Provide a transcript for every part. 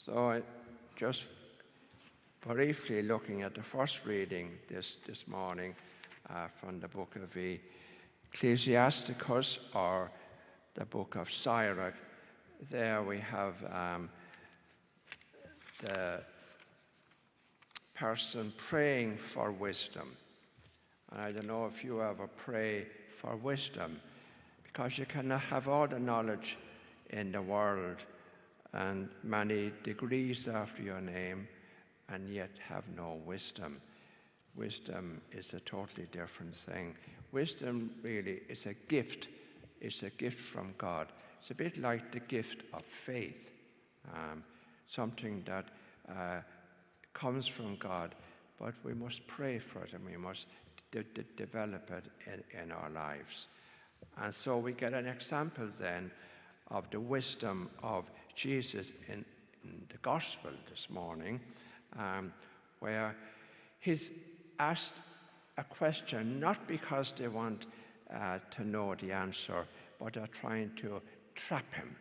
So just briefly looking at the first reading this morning from the book of Ecclesiasticus, or the book of Sirach. There we have the person praying for wisdom. And I don't know if you ever pray for wisdom, because you cannot have all the knowledge in the world and many degrees after your name and yet have no wisdom. Wisdom is a totally different thing. Wisdom really is a gift. It's a gift from God. It's a bit like the gift of faith, something that comes from God, but we must pray for it and we must develop it in our lives. And so we get an example then of the wisdom of Jesus in the gospel this morning, where he's asked a question not because they want to know the answer, but are trying to trap him,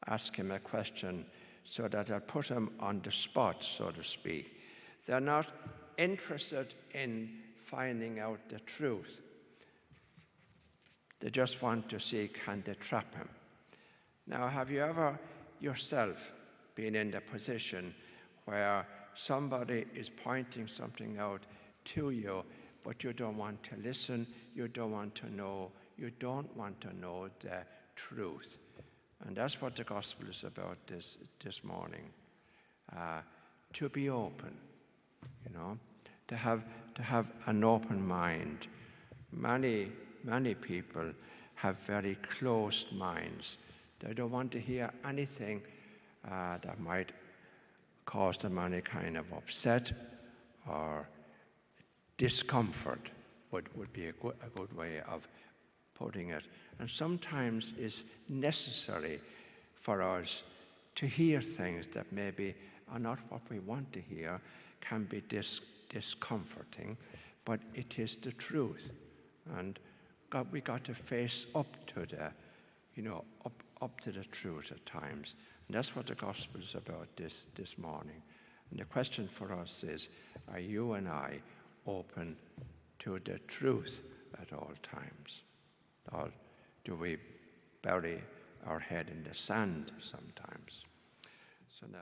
ask him a question so that they'll put him on the spot, so to speak. They're not interested in finding out the truth. They just want to see, can they trap him? Now, have you ever yourself been in the position where somebody is pointing something out to you, but you don't want to listen, you don't want to know the truth? And that's what the gospel is about this morning. To be open, to have an open mind. Many people have very closed minds. They don't want to hear anything that might cause them any kind of upset or discomfort, would be a good way of putting it. And sometimes it's necessary for us to hear things that maybe are not what we want to hear, can be discomforting, but it is the truth. And we got to face up to up to the truth at times. And that's what the gospel is about this morning. And the question for us is, are you and I open to the truth at all times? Or do we bury our head in the sand sometimes? So now